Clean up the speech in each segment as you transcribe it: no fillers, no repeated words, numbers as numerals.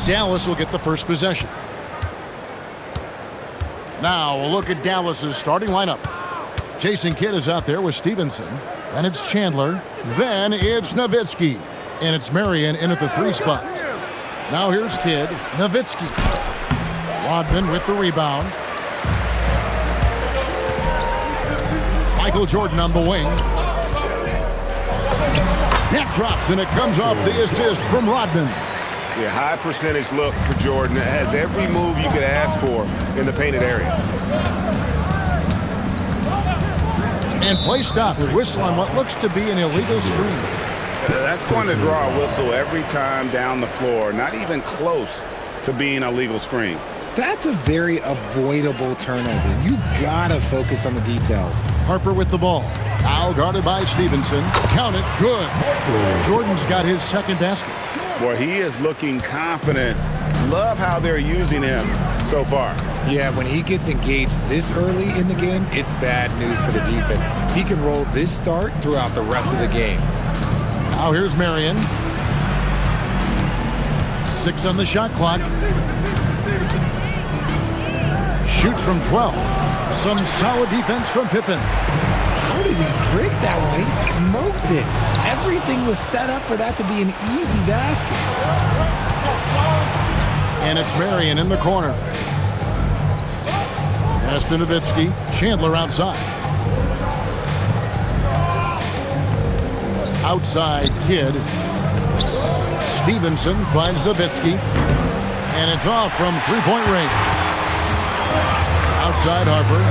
Dallas will get the first possession. Now a look at Dallas's starting lineup. Jason Kidd is out there with Stevenson. And it's Chandler. Then it's Nowitzki. And it's Marion in at the 3 spot. Now here's Kidd. Nowitzki. Rodman with the rebound. Michael Jordan on the wing. That drops, and it comes off the assist from Rodman. Yeah, high percentage look for Jordan. It has every move you could ask for in the painted area. And play stops. Whistle on what looks to be an illegal screen. That's going to draw a whistle every time down the floor. Not even close to being a legal screen. That's a very avoidable turnover. You gotta focus on the details. Harper with the ball. Now guarded by Stevenson. Count it. Good. Jordan's got his second basket. Boy, he is looking confident. Love how they're using him so far. Yeah, when he gets engaged this early in the game, it's bad news for the defense. He can roll this start throughout the rest of the game. Now here's Marion. 6 on the shot clock. Shoots from 12. Some solid defense from Pippen. How did he break that one? He smoked it. Everything was set up for that to be an easy basket. And it's Marion in the corner. Pass to Nowitzki. Chandler outside. Outside Kidd. Stevenson finds Nowitzki. And it's off from three-point range. Outside Harper.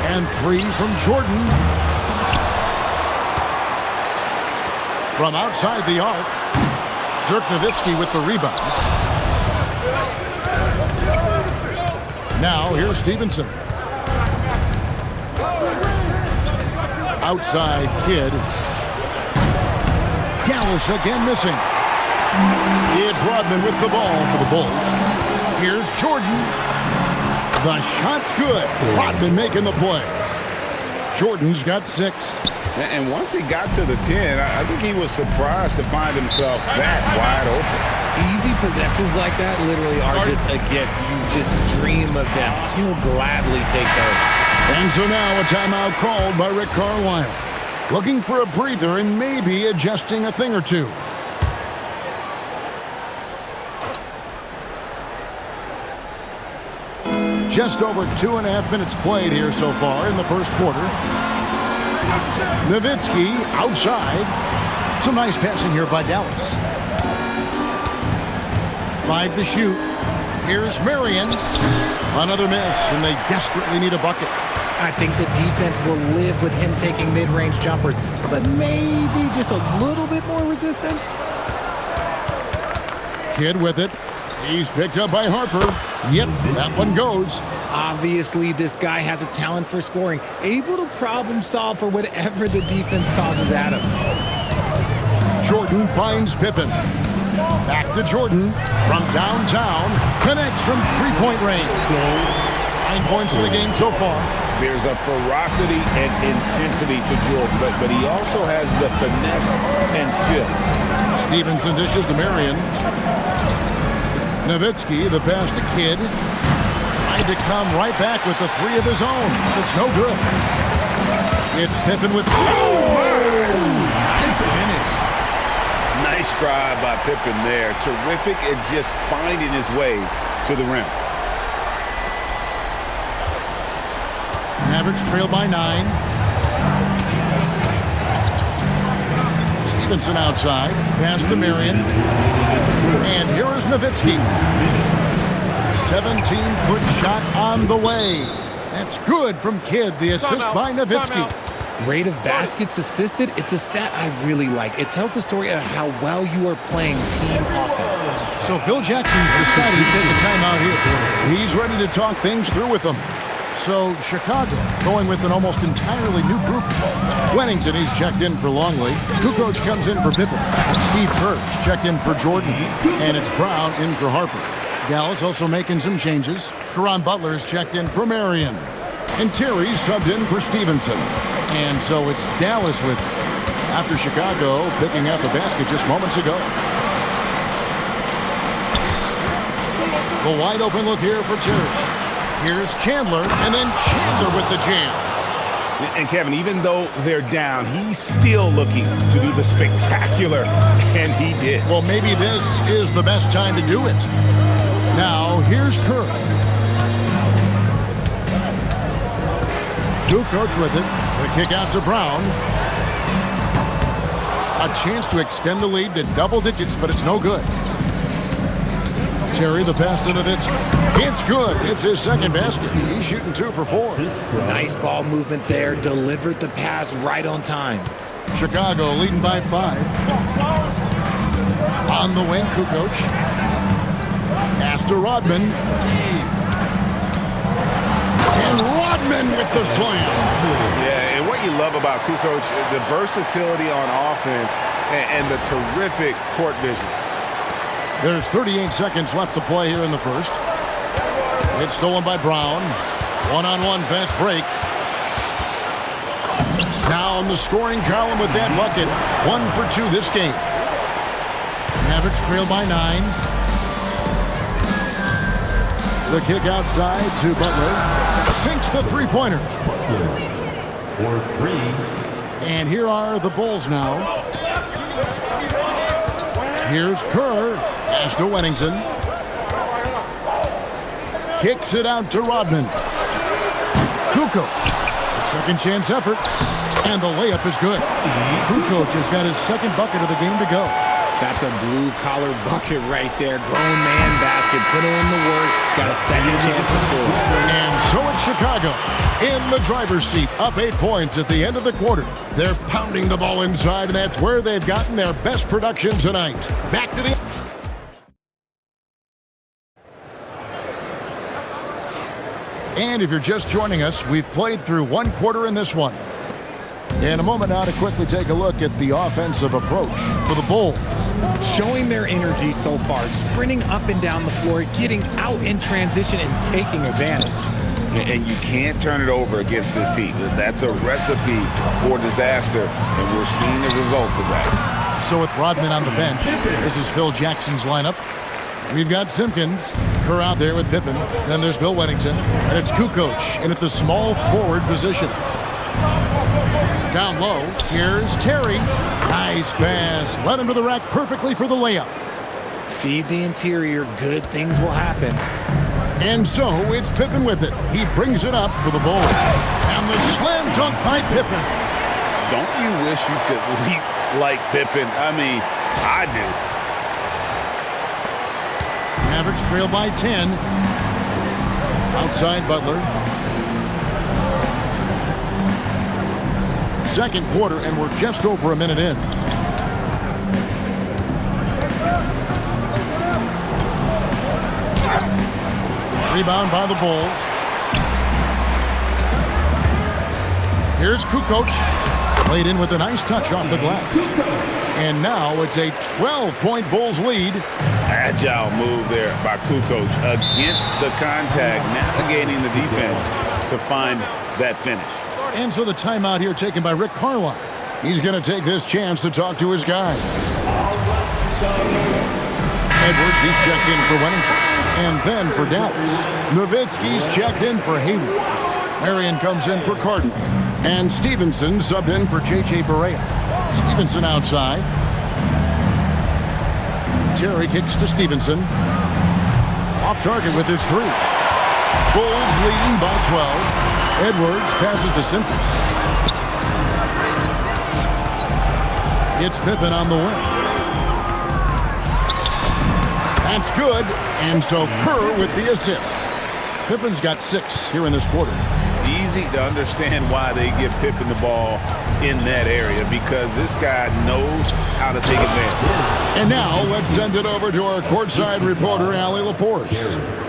And 3 from Jordan. From outside the arc. Dirk Nowitzki with the rebound. Now here's Stevenson. Outside Kidd. Dallas again missing. It's Rodman with the ball for the Bulls. Here's Jordan. The shot's good. Rodman making the play. Jordan's got 6. And once he got to the 10, I think he was surprised to find himself that wide open. Easy possessions like that literally are just a gift. You just dream of them. He'll gladly take those. And so now a timeout called by Rick Carlisle. Looking for a breather and maybe adjusting a thing or two. Just over 2.5 minutes played here so far in the first quarter. Nowitzki outside. Some nice passing here by Dallas. 5 to shoot. Here's Marion. Another miss, and they desperately need a bucket. I think the defense will live with him taking mid-range jumpers, but maybe just a little bit more resistance. Kidd with it. He's picked up by Harper. Yep, that one goes. Obviously, this guy has a talent for scoring, able to problem solve for whatever the defense tosses at him. Jordan finds Pippen. Back to Jordan from downtown. Connects from three-point range. 9 points in the game so far. There's a ferocity and intensity to Jordan, but he also has the finesse and skill. Stevenson dishes to Marion. Nowitzki, the pass to Kidd. Tried to come right back with the 3 of his own. It's no good. It's Pippen with... Nice finish. Nice drive by Pippen there. Terrific at just finding his way to the rim. Mavericks trail by 9. Stevenson outside. Pass to Marion. And here is Nowitzki. 17-foot shot on the way. That's good from Kidd. The assist by Nowitzki. Rate of baskets assisted, it's a stat I really like. It tells the story of how well you are playing team offense. So Phil Jackson's decided to take a timeout here. He's ready to talk things through with them. So Chicago going with an almost entirely new group. Wennington, he's checked in for Longley. Kukoc comes in for Pippen. Steve Kerr's checked in for Jordan. And it's Brown in for Harper. Dallas also making some changes. Caron Butler's checked in for Marion. And Terry's subbed in for Stevenson. And so it's Dallas with after Chicago picking out the basket just moments ago. The wide open look here for Terry. Here's Chandler, and then Chandler with the jam. And Kevin, even though they're down, he's still looking to do the spectacular, and he did. Well, maybe this is the best time to do it. Now, here's Kerr. Kukoc with it. The kick out to Brown. A chance to extend the lead to double digits, but it's no good. Terry, the pass to Novitz. It's good. It's his second basket. He's shooting 2 for 4. Nice ball movement there. Delivered the pass right on time. Chicago leading by 5. On the wing, Kukoc. Pass to Rodman. And Rodman with the slam. Yeah, and what you love about Kukoc is the versatility on offense and the terrific court vision. There's 38 seconds left to play here in the first. It's stolen by Brown. One-on-one fast break. Now in the scoring column with that bucket. 1 for 2 this game. Mavericks trail by 9. The kick outside to Butler. Sinks the three-pointer. For 3. And here are the Bulls now. Here's Kerr. Pass to Wennington. Kicks it out to Rodman. Kukoc. A second chance effort. And the layup is good. Kukoc has got his second bucket of the game to go. That's a blue-collar bucket right there. Grown man basket. Put in the work. Got a second chance to score. And so it's Chicago in the driver's seat, up 8 points at the end of the quarter. They're pounding the ball inside, and that's where they've gotten their best production tonight. Back to the... And if you're just joining us, we've played through 1 quarter in this one. In a moment now to quickly take a look at the offensive approach for the Bulls. Showing their energy so far, sprinting up and down the floor, getting out in transition and taking advantage. And you can't turn it over against this team. That's a recipe for disaster, and we're seeing the results of that. So with Rodman on the bench, this is Phil Jackson's lineup. We've got Simpkins, Kerr out there with Pippen. Then there's Bill Wennington, and it's Kukoc in at the small forward position. Down low, here's Terry. Nice pass. Led him to the rack perfectly for the layup. Feed the interior. Good things will happen. And so it's Pippen with it. He brings it up for the Bulls. And the slam dunk by Pippen. Don't you wish you could leap like Pippen? I mean, I do. Mavericks trail by 10. Outside Butler. Second quarter, and we're just over a minute in. Rebound by the Bulls. Here's Kukoc. Played in with a nice touch off the glass. And now it's a 12-point Bulls lead. Agile move there by Kukoc against the contact, navigating the defense to find that finish. And so the timeout here taken by Rick Carlisle. He's going to take this chance to talk to his guys. Edwards, he's checked in for Wennington. And then for Dallas. Nowitzki's checked in for Hayward. Marion comes in for Carden. And Stevenson subbed in for J.J. Barea. Stevenson outside. Terry kicks to Stevenson. Off target with his 3. Bulls leading by 12. Edwards passes to Simpkins. It's Pippen on the wing. That's good. And so Kerr with the assist. Pippen's got 6 here in this quarter. Easy to understand why they give Pippen the ball in that area, because this guy knows how to take advantage. And now let's send it over to our courtside reporter, Allie LaForce.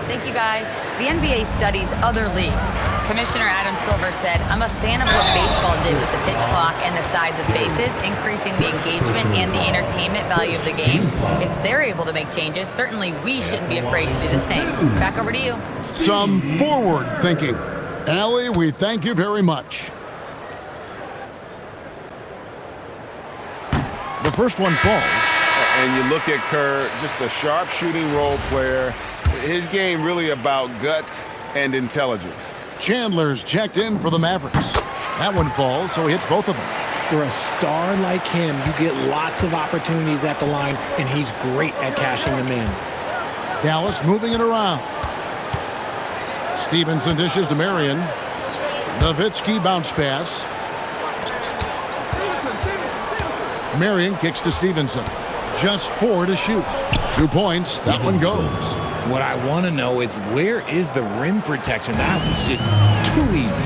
Thank you, guys. The NBA studies other leagues. Commissioner Adam Silver said, I'm a fan of what baseball did with the pitch clock and the size of bases, increasing the engagement and the entertainment value of the game. If they're able to make changes, certainly we shouldn't be afraid to do the same. Back over to you. Some forward thinking. Allie, we thank you very much. The first one falls. And you look at Kerr, just a sharp shooting role player. His game really about guts and intelligence. Chandler's checked in for the Mavericks. That one falls, so he hits both of them. For a star like him, you get lots of opportunities at the line, and he's great at cashing them in. Dallas moving it around. Stevenson dishes to Marion. Nowitzki bounce pass. Marion kicks to Stevenson. Just 4 to shoot. 2 points. That one goes. What I want to know is, where is the rim protection? That was just too easy.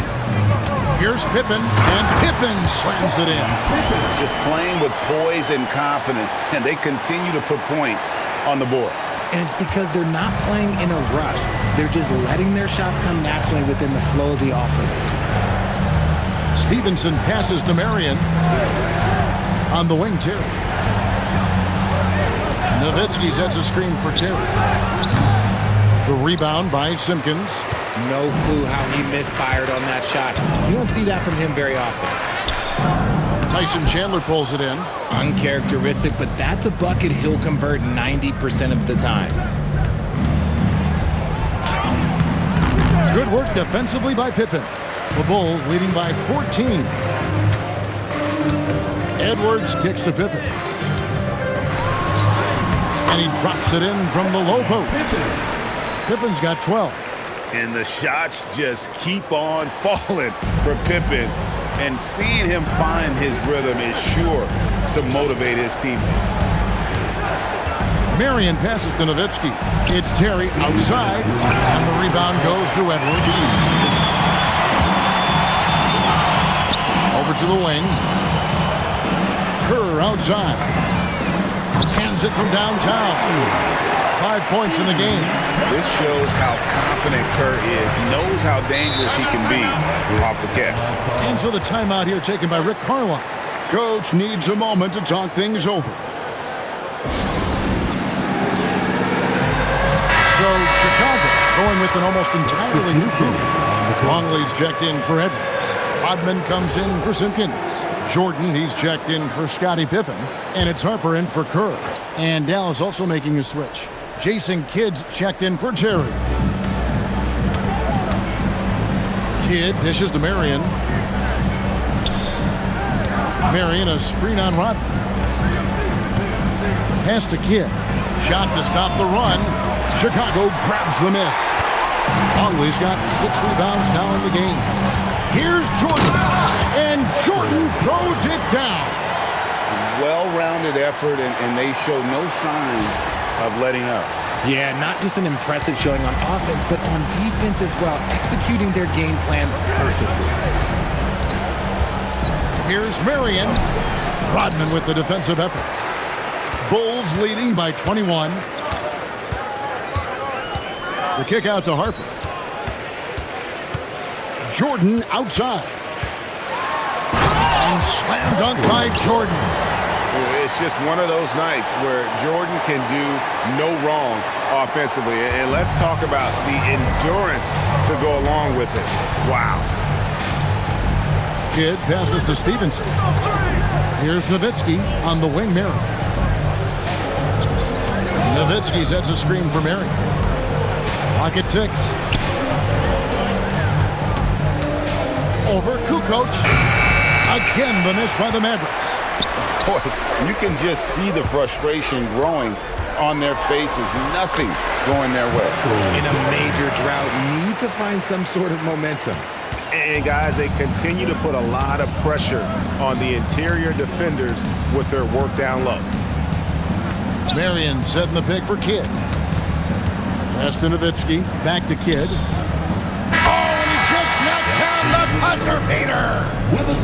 Here's Pippen, and Pippen slams it in. Just playing with poise and confidence, and they continue to put points on the board. And it's because they're not playing in a rush. They're just letting their shots come naturally within the flow of the offense. Stevenson passes to Marion. On the wing, Terry. Nowitzki sets a screen for Terry. The rebound by Simpkins. No clue how he misfired on that shot. You don't see that from him very often. Tyson Chandler pulls it in. Uncharacteristic, but that's a bucket he'll convert 90% of the time. Good work defensively by Pippen. The Bulls leading by 14. Edwards kicks to Pippen. And he drops it in from the low post. Pippen's got 12. And the shots just keep on falling for Pippen. And seeing him find his rhythm is sure to motivate his teammates. Marion passes to Nowitzki. It's Terry outside. And the rebound goes to Edwards. Over to the wing. Kerr outside. Hands it from downtown. 5 points in the game. This shows how confident Kerr is, knows how dangerous he can be off the catch. And so the timeout here taken by Rick Carlisle. Coach needs a moment to talk things over. So Chicago going with an almost entirely new group. Longley's checked in for Edwards. Rodman comes in for Simpkins. Jordan, he's checked in for Scottie Pippen. And it's Harper in for Kerr. And Dallas also making a switch. Jason Kidd's checked in for Terry. Kidd dishes to Marion. Marion a screen on Rodman. Pass to Kidd. Shot to stop the run. Chicago grabs the miss. Longley's got 6 rebounds now in the game. Here's Jordan. And Jordan throws it down. Well-rounded effort, and they show no signs of letting up. Yeah, not just an impressive showing on offense, but on defense as well, executing their game plan perfectly. Here's Marion. Rodman with the defensive effort. Bulls leading by 21. The kick out to Harper. Jordan outside. And slam dunk by Jordan. It's just one of those nights where Jordan can do no wrong offensively. And let's talk about the endurance to go along with it. Wow. Kidd passes to Stevenson. Here's Nowitzki on the wing, Marion. Nowitzki sets a screen for Marion. Pocket 6. Over Kukoc. Again, the miss by the Mavericks. Boy, you can just see the frustration growing on their faces. Nothing going their way. In a major drought, need to find some sort of momentum. And guys, they continue to put a lot of pressure on the interior defenders with their work down low. Marion setting the pick for Kidd. Pass to Nowitzki. Back to Kidd. Down the buzzer beater.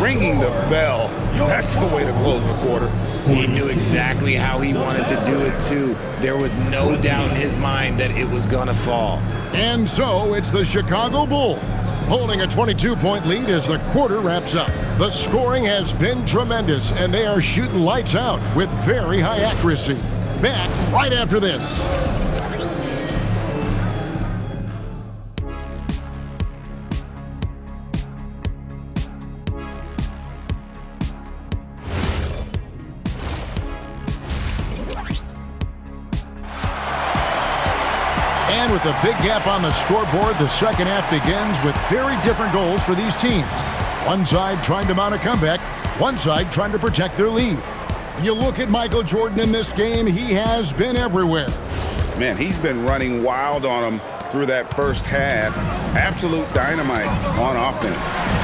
Ringing the bell. That's the way to close the quarter. He knew exactly how he wanted to do it, too. There was no doubt in his mind that it was going to fall. And so it's the Chicago Bulls holding a 22-point lead as the quarter wraps up. The scoring has been tremendous, and they are shooting lights out with very high accuracy. Back right after this. With a big gap on the scoreboard, the second half begins with very different goals for these teams. One side trying to mount a comeback, one side trying to protect their lead. You look at Michael Jordan in this game, he has been everywhere. Man, he's been running wild on him through that first half. Absolute dynamite on offense.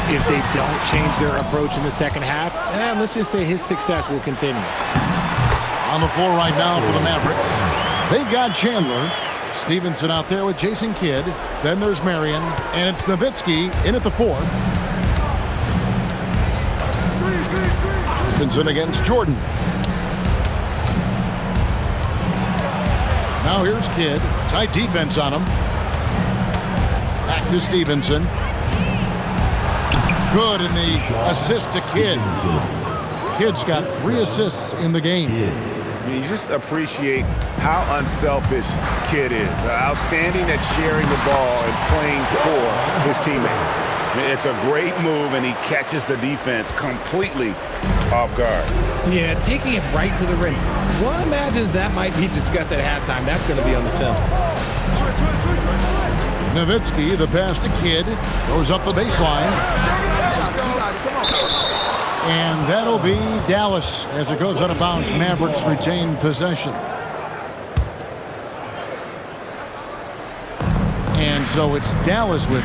If they don't change their approach in the second half, let's just say his success will continue. On the floor right now for the Mavericks, they've got Chandler. Stevenson out there with Jason Kidd. Then there's Marion, and it's Nowitzki in at the 4. Stevenson against Jordan. Now here's Kidd. Tight defense on him. Back to Stevenson. Good in the assist to Kidd. Kidd's got 3 assists in the game. You just appreciate how unselfish Kidd is. Outstanding at sharing the ball and playing for his teammates. It's a great move, and he catches the defense completely off guard. Yeah, taking it right to the rim. One imagines that might be discussed at halftime. That's going to be on the film. Nowitzki, the pass to Kidd, goes up the baseline. And that'll be Dallas as it goes out of bounds. Mavericks retain possession. And so it's Dallas with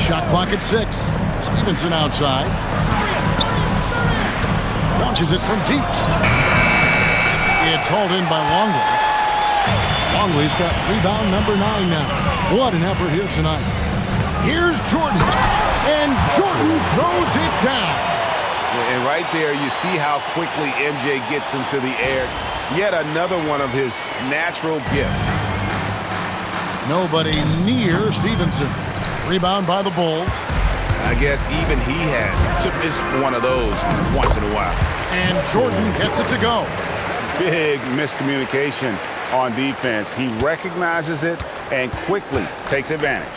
shot clock at 6. Stevenson outside. Launches it from deep. It's hauled in by Longley. Longley's got rebound number 9 now. What an effort here tonight. Here's Jordan, and Jordan throws it down. And right there, you see how quickly MJ gets into the air. Yet another one of his natural gifts. Nobody near Stevenson. Rebound by the Bulls. I guess even he has to miss one of those once in a while. And Jordan gets it to go. Big miscommunication on defense. He recognizes it and quickly takes advantage.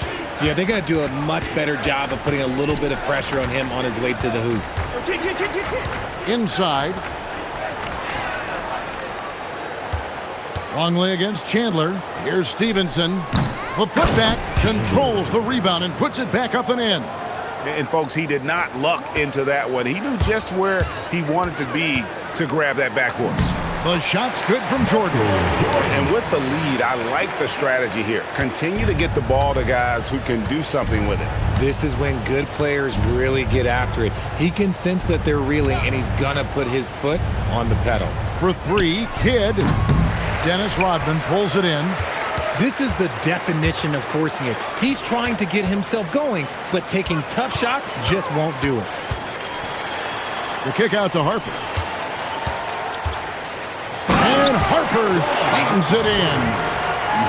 Yeah, they're going to do a much better job of putting a little bit of pressure on him on his way to the hoop. Inside. Longley against Chandler. Here's Stevenson. The putback controls the rebound and puts it back up and in. And folks, he did not luck into that one. He knew just where he wanted to be to grab that backboard. The shot's good from Jordan. And with the lead, I like the strategy here. Continue to get the ball to guys who can do something with it. This is when good players really get after it. He can sense that they're reeling, and he's going to put his foot on the pedal. For 3, Kidd. Dennis Rodman pulls it in. This is the definition of forcing it. He's trying to get himself going, but taking tough shots just won't do it. The kick out to Harper. And Harper slams it in.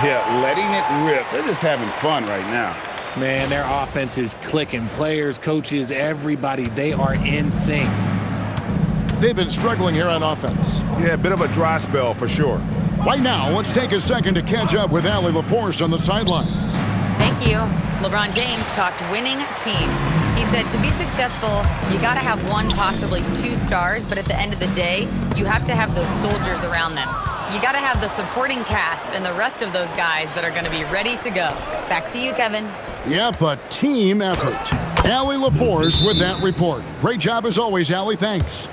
Yeah, letting it rip. They're just having fun right now. Man, their offense is clicking. Players, coaches, everybody, they are in sync. They've been struggling here on offense. Yeah, a bit of a dry spell for sure. Right now, let's take a second to catch up with Allie LaForce on the sidelines. Thank you. LeBron James talked winning teams. He said to be successful, you got to have 1, possibly 2 stars, but at the end of the day, you have to have those soldiers around them. You got to have the supporting cast and the rest of those guys that are going to be ready to go. Back to you, Kevin. Yep, a team effort. Allie LaForce with that report. Great job as always, Allie. Thanks.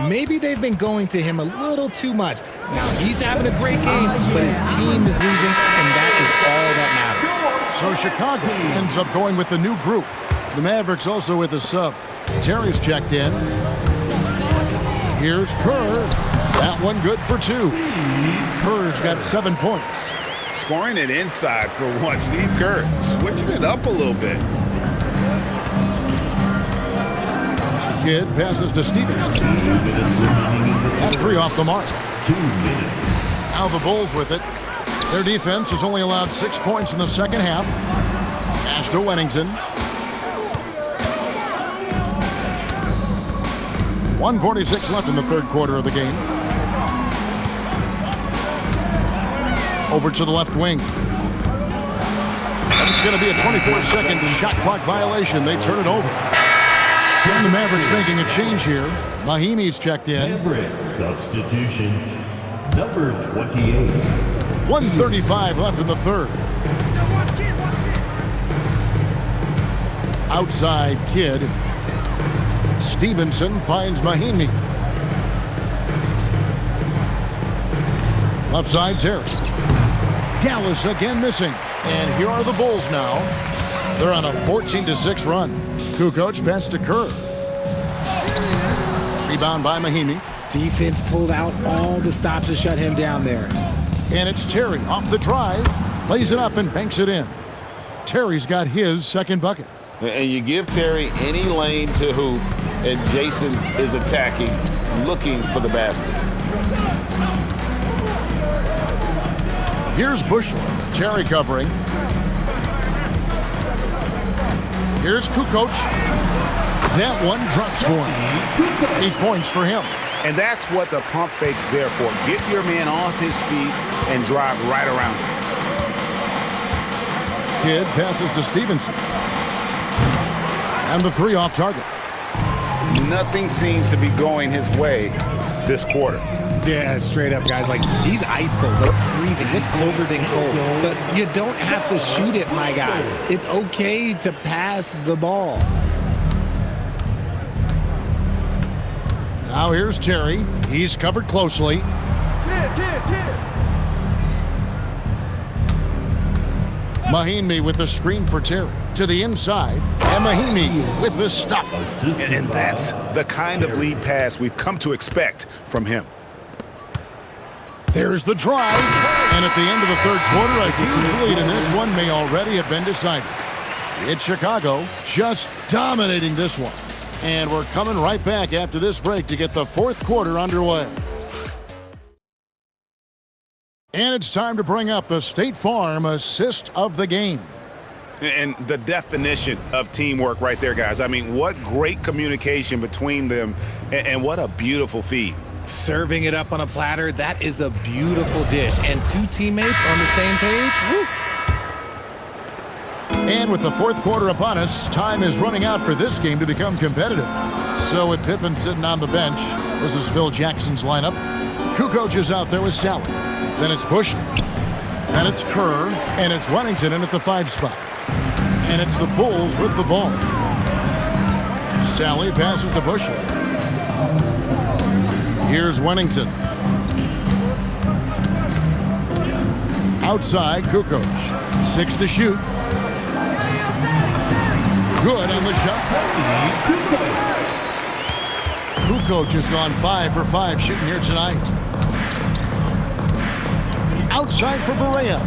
Maybe they've been going to him a little too much. Now, he's having a great game, but his team is losing, and that is all that matters. So Chicago ends up going with the new group. The Mavericks also with a sub. Terry's checked in. Here's Kerr. That one good for 2. Kerr's got 7 points. Scoring it inside for once. Steve Kerr switching it up a little bit. Kidd passes to Stevenson. That 3 off the mark. 2 minutes. Now the Bulls with it. Their defense has only allowed 6 points in the second half. Pass to Wennington. 1:46 left in the third quarter of the game. Over to the left wing. And it's going to be a 24-second shot clock violation. They turn it over. And the Mavericks making a change here. Mahimi's checked in. Mavericks substitution. Number 28. 1:35 left in the third. Outside Kidd. Stevenson finds Mahinmi. Left side Terry. Dallas again missing. And here are the Bulls now. They're on a 14-6 run. Kukoc pass to Kerr. Rebound by Mahinmi. Defense pulled out all the stops to shut him down there. And it's Terry off the drive. Lays it up and banks it in. Terry's got his second bucket. And you give Terry any lane to hoop, and Jason is attacking, looking for the basket. Here's Bushler. Terry covering. Here's Kukoc. That one drops for him. 8 points for him. And that's what the pump fake's there for. Get your man off his feet and drive right around him. Kidd passes to Stevenson. And the three off target. Nothing seems to be going his way this quarter. Yeah, straight up, guys. Like, he's ice cold, like freezing. What's colder than cold? But you don't have to shoot it, my guy. It's okay to pass the ball. Now here's Terry. He's covered closely. Mahinmi with the screen for Terry. To the inside. And Mahinmi with the stuff. And that's the kind of lead pass we've come to expect from him. There's the drive. And at the end of the third quarter, a huge lead in this one may already have been decided. It's Chicago just dominating this one. And we're coming right back after this break to get the fourth quarter underway. And it's time to bring up the State Farm assist of the game. And the definition of teamwork right there, guys. I mean, what great communication between them, and what a beautiful feed. Serving it up on a platter, that is a beautiful dish. And two teammates on the same page, woo. And with the fourth quarter upon us, time is running out for this game to become competitive. So with Pippen sitting on the bench, this is Phil Jackson's lineup. Kukoc is out there with Sally. Then it's Bush. Then it's Kerr. And it's Wennington in at the 5 spot. And it's the Bulls with the ball. Sally passes to Bushler. Here's Wennington. Outside, Kukoc. 6 to shoot. Good on the shot. Kukoc has gone 5 for 5 shooting here tonight. Outside for Barea.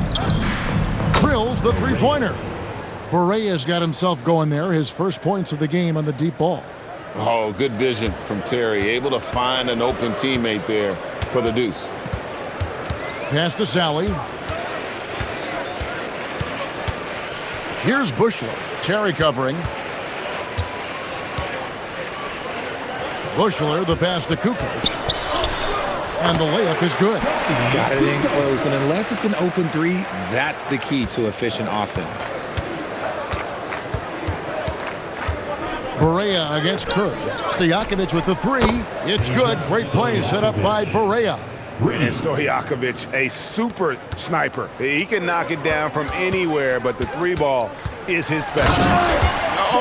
Drills the three-pointer. Barea's got himself going there. His first points of the game on the deep ball. Oh, good vision from Terry. Able to find an open teammate there for the deuce. Pass to Sally. Here's Bushler. Terry covering. Bushler, the pass to Kukoc. And the layup is good. Got it in close, and unless it's an open three, that's the key to efficient offense. Barea against Kerr. Stojakovic with the 3. It's good. Great play set up by Barea. And Stojakovic, a super sniper. He can knock it down from anywhere, but the 3-ball is his special.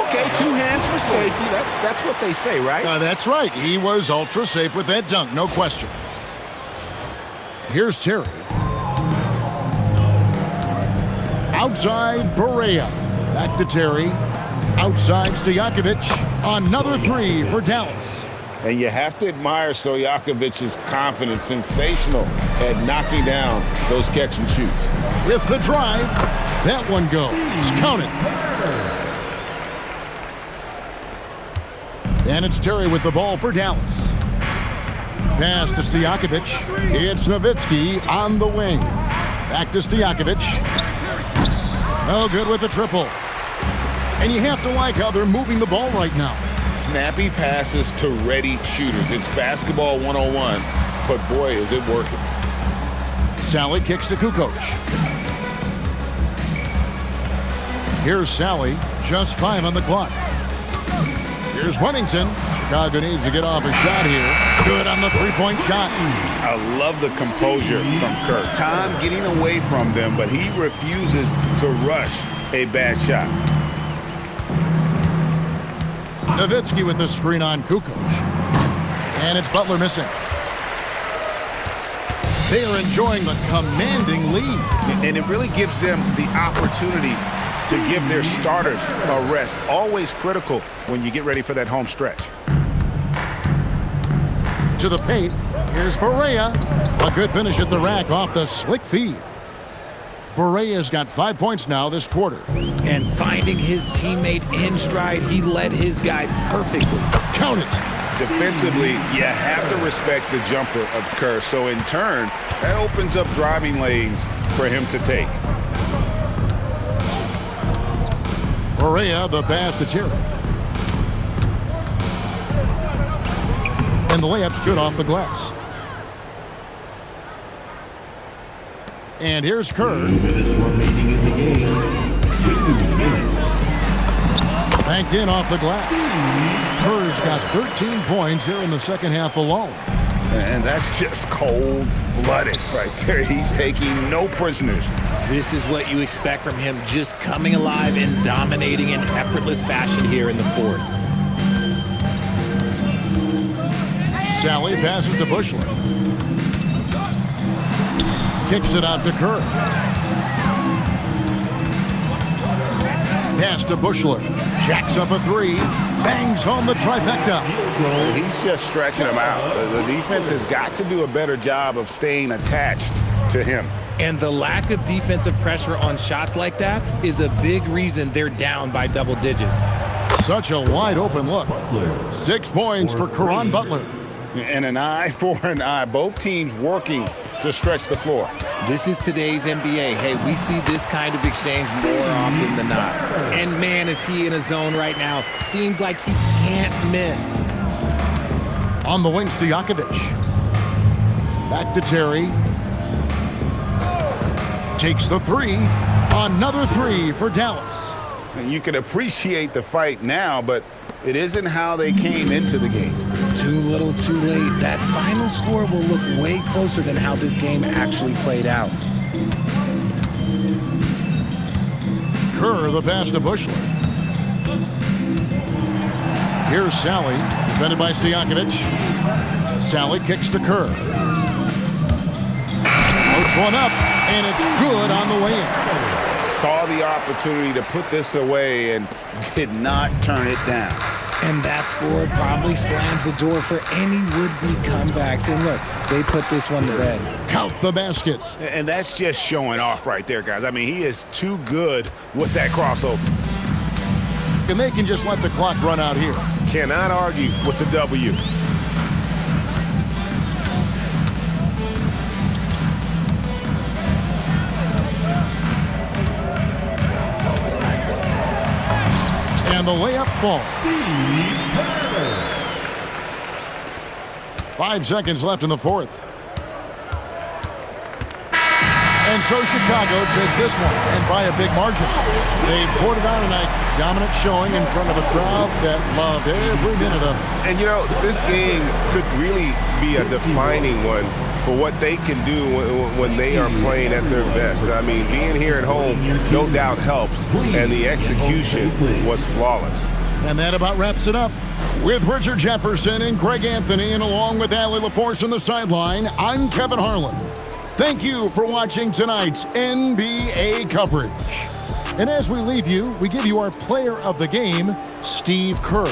Okay, 2 hands for safety. That's what they say, right? That's right. He was ultra safe with that dunk, no question. Here's Terry. Outside, Barea. Back to Terry. Outside, Stojakovic. Another 3 for Dallas. And you have to admire Stojakovic's confidence. Sensational at knocking down those catch and shoots. With the drive, that one goes. Count it. And it's Terry with the ball for Dallas. Pass to Stojakovic. It's Nowitzki on the wing. Back to Stojakovic. No good with the triple. And you have to like how they're moving the ball right now. Snappy passes to ready shooters. It's basketball 101, but boy, is it working. Sally kicks to Kukoc. Here's Sally, just 5 on the clock. Here's Wennington. Chicago needs to get off a shot here. Good on the 3-point shot. I love the composure from Kerr. Time getting away from them, but he refuses to rush a bad shot. Nowitzki with the screen on Kukoc. And it's Butler missing. They are enjoying the commanding lead. And it really gives them the opportunity to give their starters a rest. Always critical when you get ready for that home stretch. To the paint. Here's Barea. A good finish at the rack off the slick feed. Barea's got 5 points now this quarter. And finding his teammate in stride, he led his guy perfectly. Count it. Defensively, you have to respect the jumper of Kerr. So in turn, that opens up driving lanes for him to take. Barea, the pass to Terry. And the layup's good off the glass. And here's Kerr. 2 minutes remaining in the game. 2 minutes. Banked in off the glass. Kerr's got 13 points here in the second half alone. And that's just cold-blooded right there. He's taking no prisoners. This is what you expect from him, just coming alive and dominating in effortless fashion here in the fourth. Sally passes to Bushler. Kicks it out to Kerr. Pass to Bushler. Jacks up a three. Bangs home the trifecta. He's just stretching him out. The defense has got to do a better job of staying attached to him. And the lack of defensive pressure on shots like that is a big reason they're down by double digits. Such a wide open look. 6 points for Caron Butler. And an eye for an eye. Both teams working to stretch the floor. This is today's NBA. Hey, we see this kind of exchange more often than not. And man, is he in a zone right now. Seems like he can't miss. On the wing, Stojakovic. Back to Terry. Takes the three. Another three for Dallas. And you can appreciate the fight now, but it isn't how they came into the game. Too little, too late. That final score will look way closer than how this game actually played out. Kerr, the pass to Bushler. Here's Sally, defended by Stojakovic. Sally kicks to Kerr. Floats one up, and it's good on the way in. Saw the opportunity to put this away and did not turn it down. And that score probably slams the door for any would-be comebacks. And look, they put this one to bed. Count the basket. And that's just showing off right there, guys. I mean, he is too good with that crossover. And they can just let the clock run out here. Cannot argue with the W. And the layup falls. 5 seconds left in the fourth. And so Chicago takes this one, and by a big margin. They poured it on tonight. Dominant showing in front of a crowd that loved every minute of it. And, you know, this game could really be a defining one for what they can do when they are playing at their best. I mean, being here at home no doubt helps, and the execution was flawless. And that about wraps it up. With Richard Jefferson and Greg Anthony, and along with Allie LaForce on the sideline, I'm Kevin Harlan. Thank you for watching tonight's NBA coverage. And as we leave you, we give you our player of the game, Steve Kerr.